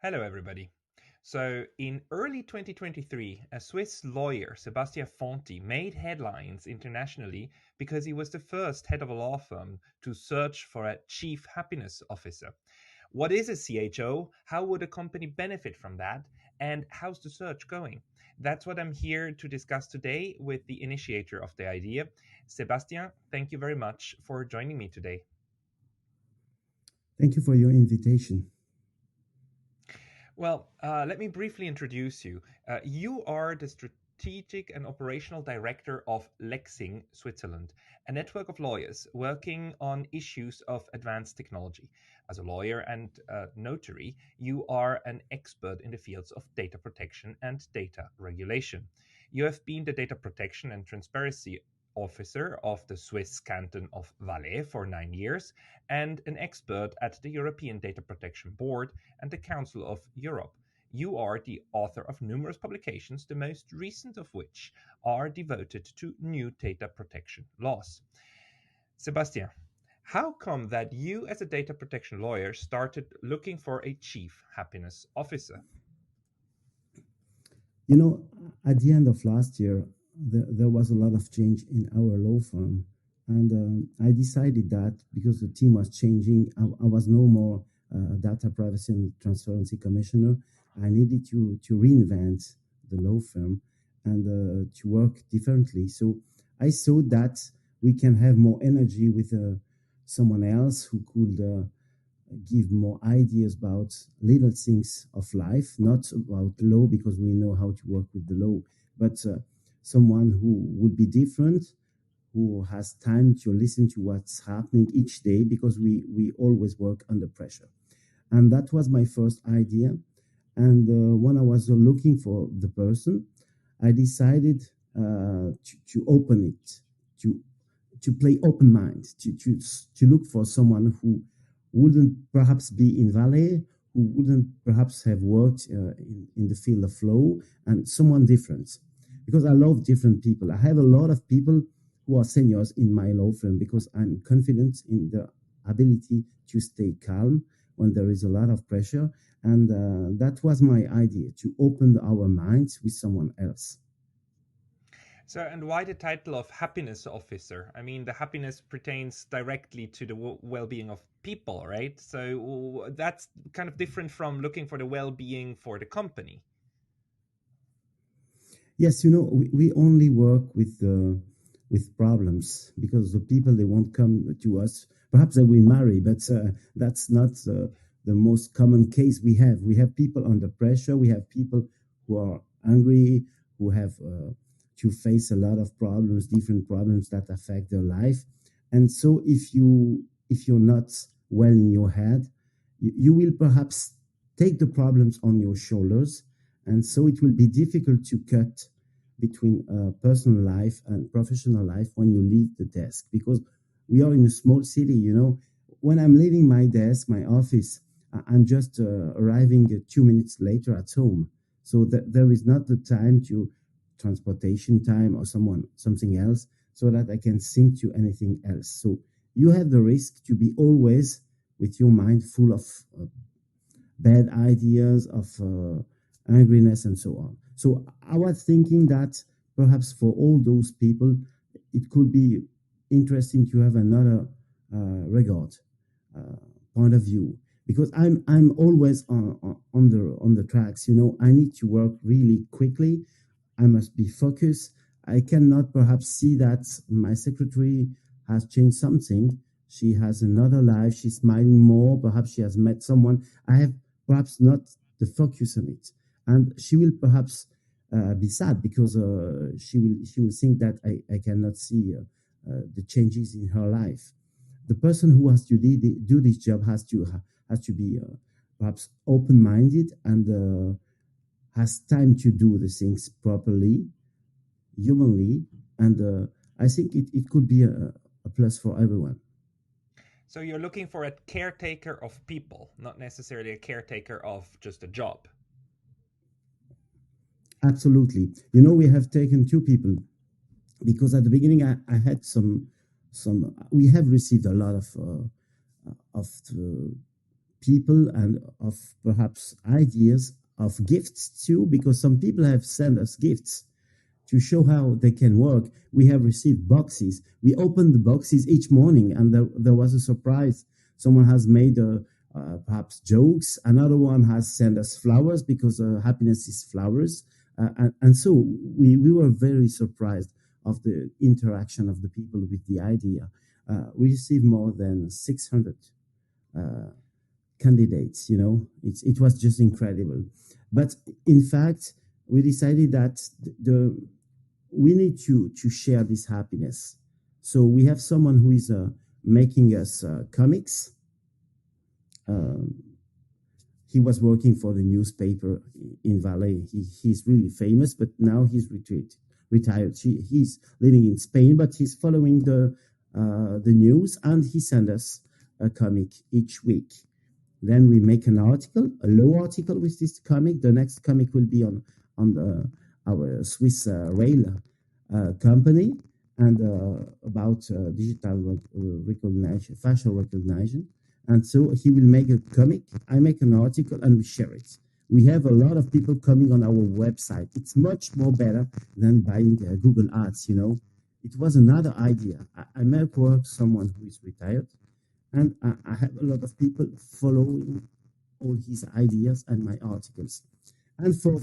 Hello, everybody. So, in early 2023, a Swiss lawyer, Sebastien Fanti, made headlines internationally because he was the first head of a law firm to search for a chief happiness officer. What is a CHO? How would a company benefit from that? And how's the search going? That's what I'm here to discuss today with the initiator of the idea. Sebastien, thank you very much for joining me today. Thank you for your invitation. Well, let me briefly introduce you. You are the Strategic and Operational Director of Lexing Switzerland, a network of lawyers working on issues of advanced technology. As a lawyer and notary, you are an expert in the fields of data protection and data regulation. You have been the data protection and transparency officer of the Swiss canton of Valais for 9 years and an expert at the European Data Protection Board and the Council of Europe. You are the author of numerous publications, the most recent of which are devoted to new data protection laws. Sebastien, how come that you, as a data protection lawyer, started looking for a chief happiness officer? You know, at the end of last year, there was a lot of change in our law firm. And I decided that because the team was changing, I was no more data privacy and transparency commissioner. I needed to reinvent the law firm and to work differently. So I saw that we can have more energy with someone else who could give more ideas about little things of life, not about law, because we know how to work with the law, but someone who would be different, who has time to listen to what's happening each day, because we always work under pressure. And that was my first idea. And when I was looking for the person, I decided to open it, to play open mind, to look for someone who wouldn't perhaps be in Valais, who wouldn't perhaps have worked in the field of law, and someone different. Because I love different people. I have a lot of people who are seniors in my law firm because I'm confident in the ability to stay calm when there is a lot of pressure. And that was my idea, to open our minds with someone else. So, and why the title of happiness officer? I mean, the happiness pertains directly to the well-being of people, right? So that's kind of different from looking for the well-being for the company. Yes, we only work with problems, because the people, they won't come to us. Perhaps they will marry, but that's not the most common case we have. We have people under pressure. We have people who are angry, who have to face a lot of problems, different problems that affect their life. And so if you're not well in your head, you will perhaps take the problems on your shoulders. And so it will be difficult to cut between personal life and professional life when you leave the desk, because we are in a small city. When I'm leaving my desk, my office, I'm just arriving 2 minutes later at home. So that there is not the time to transportation time or something else, so that I can think to anything else. So you have the risk to be always with your mind full of bad ideas, of angriness, and so on. So I was thinking that perhaps for all those people, it could be interesting to have another regard, point of view, because I'm always on the tracks. I need to work really quickly. I must be focused. I cannot perhaps see that my secretary has changed something. She has another life. She's smiling more. Perhaps she has met someone. I have perhaps not the focus on it, and she will perhaps be sad, because she will think that I cannot see the changes in her life. The person who has to do this job has to be perhaps open-minded and has time to do the things properly, humanly, and I think it could be a plus for everyone. So you're looking for a caretaker of people, not necessarily a caretaker of just a job. Absolutely. We have taken two people, because at the beginning I had some. We have received a lot of people and of perhaps ideas of gifts too, because some people have sent us gifts to show how they can work. We have received boxes. We opened the boxes each morning, and there was a surprise. Someone has made perhaps jokes. Another one has sent us flowers because happiness is flowers. And so we were very surprised of the interaction of the people with the idea. We received more than 600 uh, candidates. It was just incredible. But in fact, we decided that we need to share this happiness. So we have someone who is making us comics. Um, he was working for the newspaper in Valais. He's really famous, but now he's retired. He's living in Spain, but he's following the news, and he sends us a comic each week. Then we make an article, a low article with this comic. The next comic will be on our Swiss rail company, and about digital recognition, facial recognition. And so he will make a comic, I make an article, and we share it. We have a lot of people coming on our website. It's much more better than buying Google Ads, It was another idea. I met work someone who is retired, and I have a lot of people following all his ideas and my articles. And for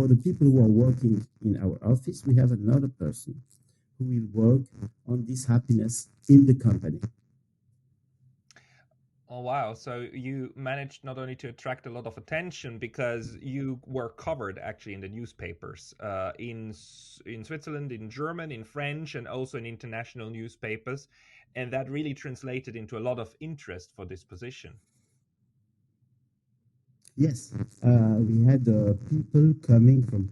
the people who are working in our office, we have another person who will work on this happiness in the company. Oh wow! So you managed not only to attract a lot of attention because you were covered actually in the newspapers in Switzerland, in German, in French, and also in international newspapers, and that really translated into a lot of interest for this position. Yes, we had people coming from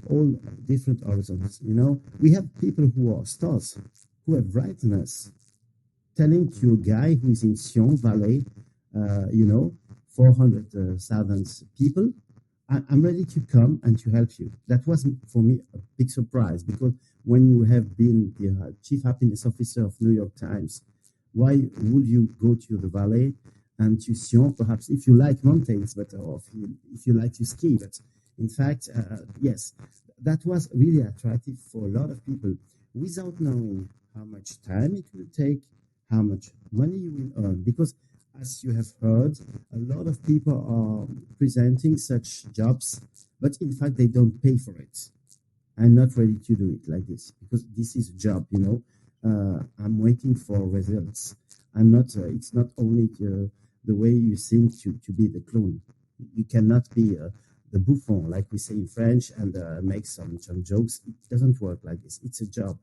all different horizons. We have people who are stars, who have written us, telling to a guy who is in Sion Valley, 400,000 people, I'm ready to come and to help you. That was for me a big surprise, because when you have been the chief happiness officer of New York Times, why would you go to the valley and to Sion? Perhaps if you like mountains, but or if you like to ski. But in fact, yes, that was really attractive for a lot of people, without knowing how much time it will take, how much money you will earn. Because as you have heard, a lot of people are presenting such jobs, but in fact, they don't pay for it. I'm not ready to do it like this, because this is a job. I'm waiting for results. I'm not. It's not only the way you think to be the clown. You cannot be the bouffon, like we say in French, and make some jokes. It doesn't work like this. It's a job.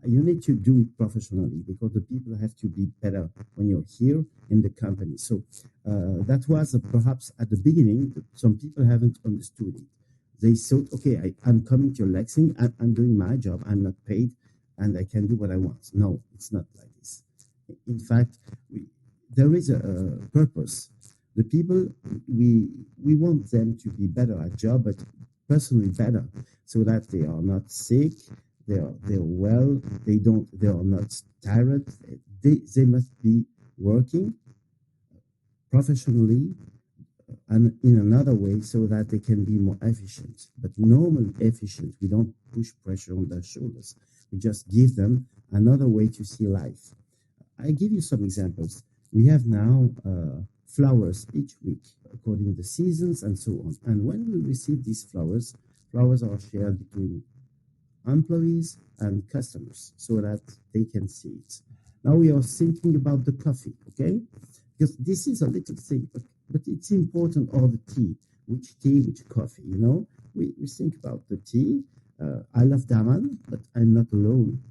You need to do it professionally, because the people have to be better when you're here in the company. So that was perhaps at the beginning, some people haven't understood it. They thought, okay, I'm coming to Lexing, I'm doing my job, I'm not paid, and I can do what I want. No, it's not like this. In fact, there is a purpose. The people, we want them to be better at job, but personally better, so that they are not sick, they're well, they are not tired. They must be working professionally and in another way, so that they can be more efficient. But normally efficient, we don't push pressure on their shoulders. We just give them another way to see life. I give you some examples. We have now flowers each week according to the seasons and so on. And when we receive these flowers are shared between employees and customers, so that they can see it. Now we are thinking about the coffee, okay? Because this is a little thing, but it's important, or the tea, which coffee, We think about the tea. I love Daman, but I'm not alone.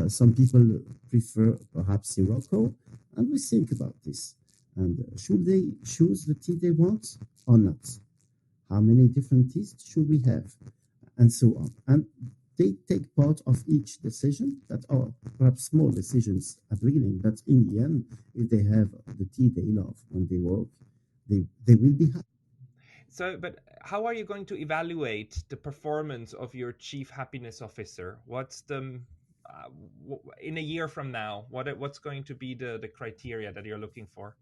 Some people prefer perhaps Sirocco, and we think about this. And should they choose the tea they want or not? How many different teas should we have? And so on. And they take part of each decision, that are perhaps small decisions at the beginning, but in the end, if they have the tea they love when they work, they will be happy. So, but how are you going to evaluate the performance of your chief happiness officer? What's the in a year from now? What's going to be the criteria that you're looking for?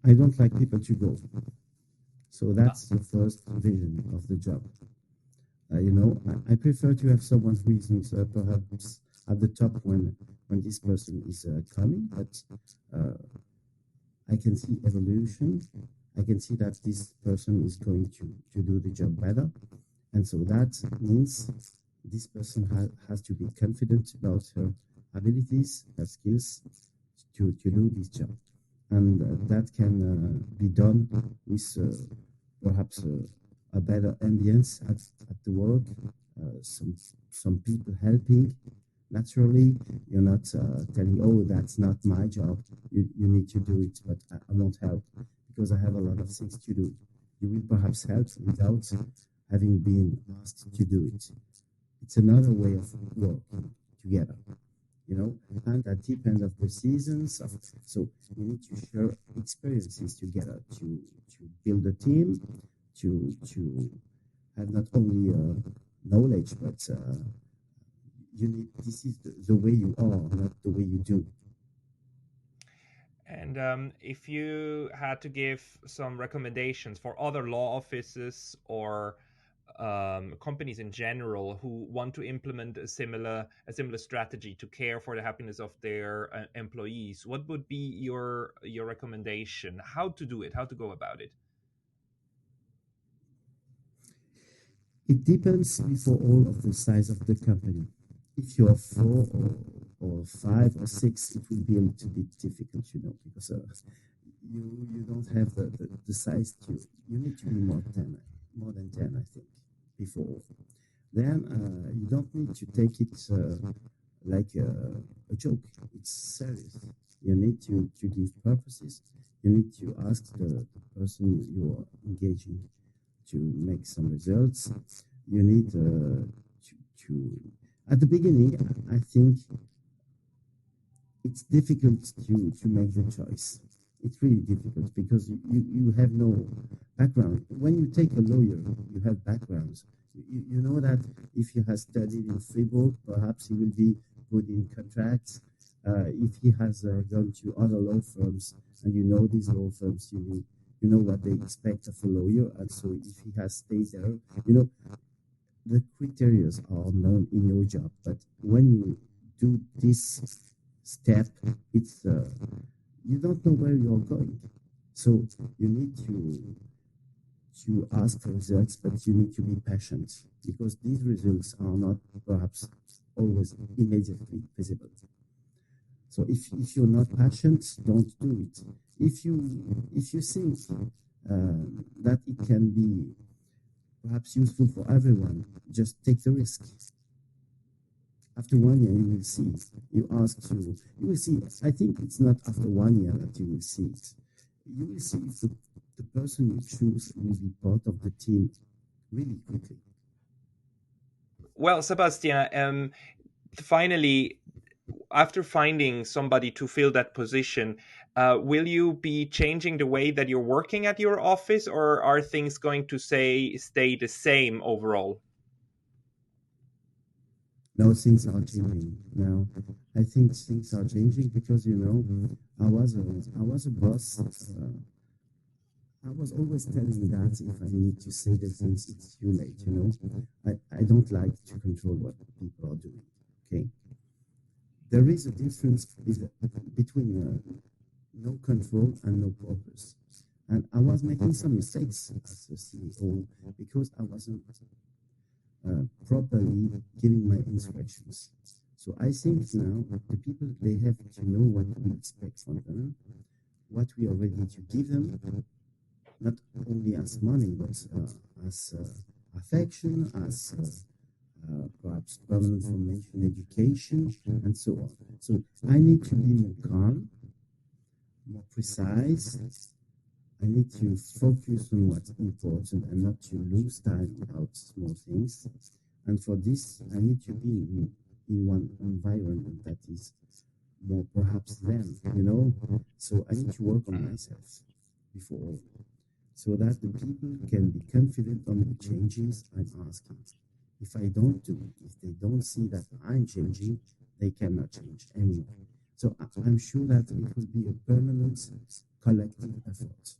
I don't like people to go. So that's the first vision of the job. I prefer to have someone who isn't perhaps at the top when this person is coming, but I can see evolution. I can see that this person is going to do the job better. And so that means this person has to be confident about her abilities, her skills to do this job. And that can be done with perhaps a better ambience at the work, some people helping. Naturally, you're not telling, oh, that's not my job. You need to do it, but I won't help because I have a lot of things to do. You will perhaps help without having been asked to do it. It's another way of working together, and that depends of the seasons. So you need to share experiences together to build a team, to have not only knowledge, but this is the way you are, not the way you do. And if you had to give some recommendations for other law offices or companies in general who want to implement a similar strategy to care for the happiness of their employees, what would be your recommendation? How to do it? How to go about it? It depends before all of the size of the company. If you're 4 or 5 or 6, it will be a little bit difficult, because you don't have the size you need to be more than 10, I think, before. Then you don't need to take it like a joke. It's serious. You need to give purposes. You need to ask the person you are engaging to make some results. You need to at the beginning, I think it's difficult to make the choice. It's really difficult because you have no background. When you take a lawyer, you have backgrounds. You know that if he has studied in Fribourg, perhaps he will be good in contracts. If he has gone to other law firms, and you know these law firms, you know what they expect of a lawyer, and so if he has stayed there, the criteria are known in your job. But when you do this step, it's you don't know where you're going. So you need to ask for results, but you need to be patient because these results are not perhaps always immediately visible. So if you're not patient, don't do it. If you think that it can be perhaps useful for everyone, just take the risk. After 1 year, you will see. You will see. I think it's not after 1 year that you will see it. You will see if the person you choose will be part of the team really quickly. Well, Sebastien, finally, after finding somebody to fill that position, will you be changing the way that you're working at your office, or are things going to stay the same overall? No, things are changing now. I think things are changing because I was a boss. I was always telling that if I need to say the things, it's too late. I don't like to control what people are doing. Okay, there is a difference between no control and no purpose. And I was making some mistakes as a CEO because I wasn't properly giving my instructions. So I think now the people, they have to know what we expect from them, what we are ready to give them, not only as money, but as affection, as perhaps permanent formation, education, and so on. So I need to be more calm, more precise. I need to focus on what's important and not to lose time about small things. And for this, I need to be in one environment that is more perhaps them, So I need to work on myself before all, so that the people can be confident on the changes I'm asking. If I don't do it, if they don't see that I'm changing, they cannot change anymore. So I'm sure that it will be a permanent collective effort.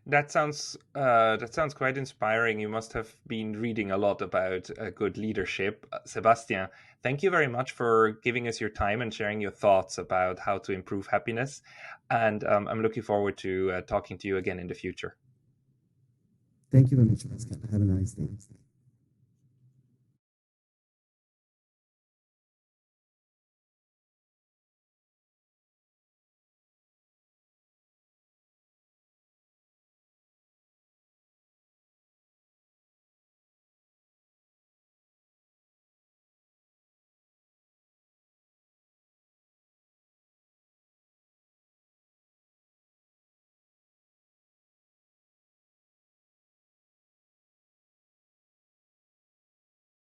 That sounds quite inspiring. You must have been reading a lot about good leadership. Sebastien, thank you very much for giving us your time and sharing your thoughts about how to improve happiness. And I'm looking forward to talking to you again in the future. Thank you very much, Pascal. Have a nice day.